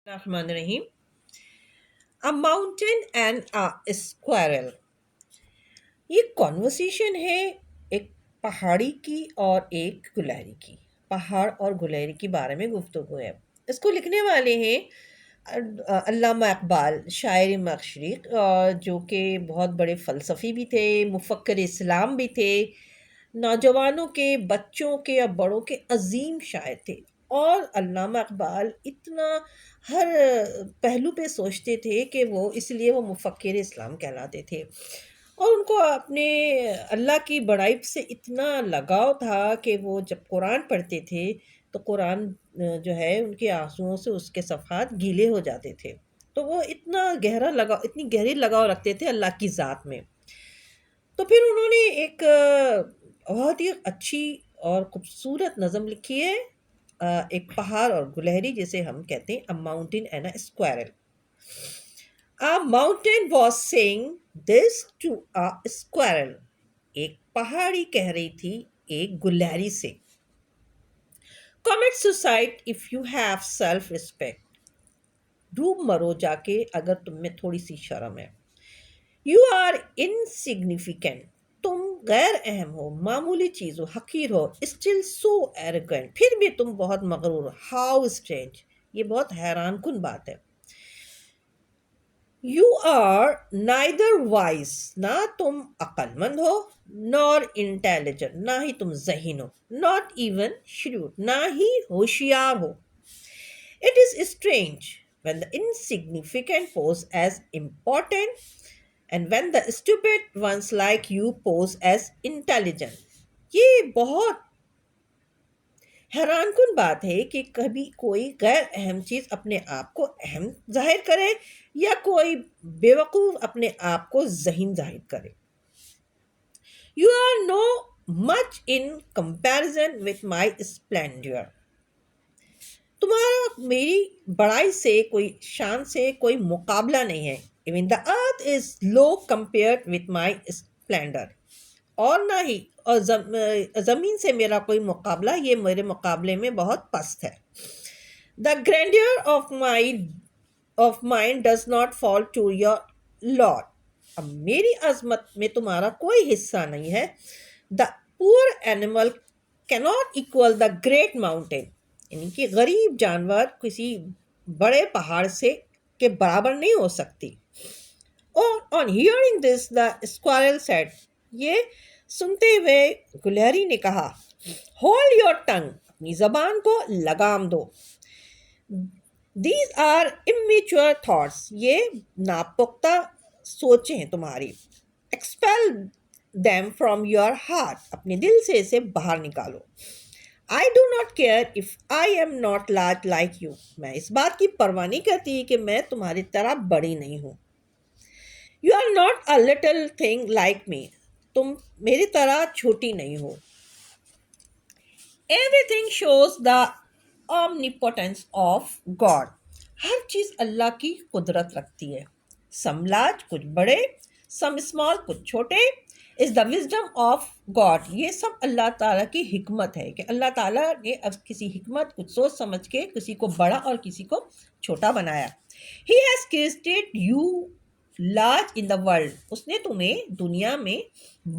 الرحمن الرحیم. A mountain and a squirrel. یہ کانورسیشن ہے ایک پہاڑی کی اور ایک گلہری کی. پہاڑ اور گلہری کے بارے میں گفتگو ہے. اس کو لکھنے والے ہیں علامہ اقبال، شاعر مشرق، جو کہ بہت بڑے فلسفی بھی تھے، مفکر اسلام بھی تھے، نوجوانوں کے، بچوں کے اور بڑوں کے عظیم شاعر تھے. اور علامہ اقبال اتنا ہر پہلو پہ سوچتے تھے کہ وہ اس لیے وہ مفکر اسلام کہلاتے تھے. اور ان کو اپنے اللہ کی بڑائی سے اتنا لگاؤ تھا کہ وہ جب قرآن پڑھتے تھے تو قرآن جو ہے ان کے آنسوؤں سے اس کے صفحات گیلے ہو جاتے تھے. تو وہ اتنی گہری لگاؤ رکھتے تھے اللہ کی ذات میں. تو پھر انہوں نے ایک بہت ہی اچھی اور خوبصورت نظم لکھی ہے، ایک پہاڑ اور گلہری، جسے ہم کہتے ہیں A Mountain and a Squirrel. A mountain was saying this to a squirrel. ایک پہاڑی کہہ رہی تھی ایک گلہری سے. Commit suicide if you have self-respect. ڈوب مرو جا کے اگر تم میں تھوڑی سی شرم ہے. You are insignificant. تم غیر اہم ہو، معمولی چیز ہو، حقیر ہو. Still so arrogant. پھر بھی تم بہت مغرور ہو. How strange. یہ بہت حیران کن بات ہے. You are neither wise. نہ تم عقل مند ہو. Nor intelligent. نہ ہی تم ذہین ہو. Not even shrewd. نہ ہی ہوشیار ہو. It is strange when the insignificant pose as important and when the stupid ones like you pose as intelligent. یہ بہت حیران کن بات ہے کہ کبھی کوئی غیر اہم چیز اپنے آپ کو اہم ظاہر کرے یا کوئی بیوقوف اپنے آپ کو ذہین ظاہر کرے. You are no much in comparison with my splendor. تمہارا میری بڑائی سے، کوئی شان سے کوئی مقابلہ نہیں ہے. Even the earth is low compared with my splendor. اور نہ ہی اور زمین سے میرا کوئی مقابلہ، یہ میرے مقابلے میں بہت پست ہے. The grandeur of mine does not fall to your lot. اب میری عظمت میں تمہارا کوئی حصہ نہیں ہے. The poor animal cannot equal the great mountain. یعنی کہ غریب جانور کسی بڑے پہاڑ سے کے برابر نہیں ہو سکتی. On hearing this, the squirrel said. یہ سنتے ہوئے گلہری نے کہا، Hold your tongue. اپنی زبان کو لگام دو. These are immature thoughts. یہ ناپختہ سوچیں ہیں تمہاری. Expel them from your heart. اپنے دل سے اسے باہر نکالو. I do not care if I am not large like you. میں اس بات کی پرواہ نہیں کرتی کہ میں تمہاری طرح بڑی نہیں ہوں. You are not a little thing like me. تم میری طرح چھوٹی نہیں ہو. Everything shows the omnipotence of God. ہر چیز اللہ کی قدرت رکھتی ہے. Some large, کچھ بڑے. Some small, کچھ چھوٹے. Is the wisdom of God. یہ سب اللہ تعالیٰ کی حکمت ہے کہ اللہ تعالیٰ نے اب کسی حکمت کچھ سوچ سمجھ کے کسی کو بڑا اور کسی کو چھوٹا بنایا. He has created you large in the world. اس نے تمہیں دنیا میں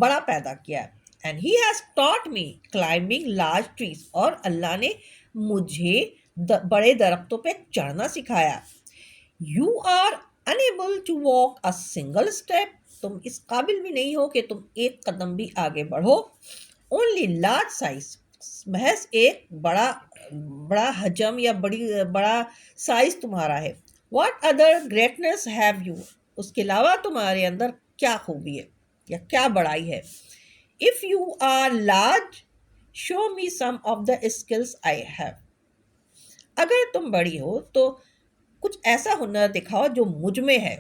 بڑا پیدا کیا. And he has taught me climbing large trees. اور اللہ نے مجھے بڑے درختوں پہ چڑھنا سکھایا. You are unable to walk a single step. تم اس قابل بھی نہیں ہو کہ تم ایک قدم بھی آگے بڑھو. Only large size. محض ایک بڑا حجم یا بڑا سائز تمہارا ہے. What other greatness have you? اس کے علاوہ تمہارے اندر کیا خوبی ہے یا کیا بڑائی ہے. If you are large, show me some of the skills I have. اگر تم بڑی ہو تو کچھ ایسا ہنر دکھاؤ جو مجھ میں ہے.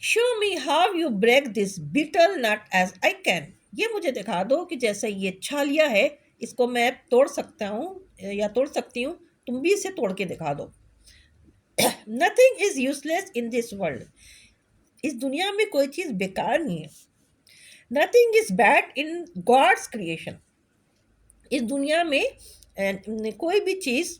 Show me how you break this beetle nut as I can. یہ مجھے دکھا دو کہ جیسے یہ چھالیا ہے اس کو میں توڑ سکتا ہوں یا توڑ سکتی ہوں، تم بھی اسے توڑ کے دکھا دو. Nothing is useless in this world. اس دنیا میں کوئی چیز بیکار نہیں ہے. Nothing is bad in God's creation. اس دنیا میں کوئی بھی چیز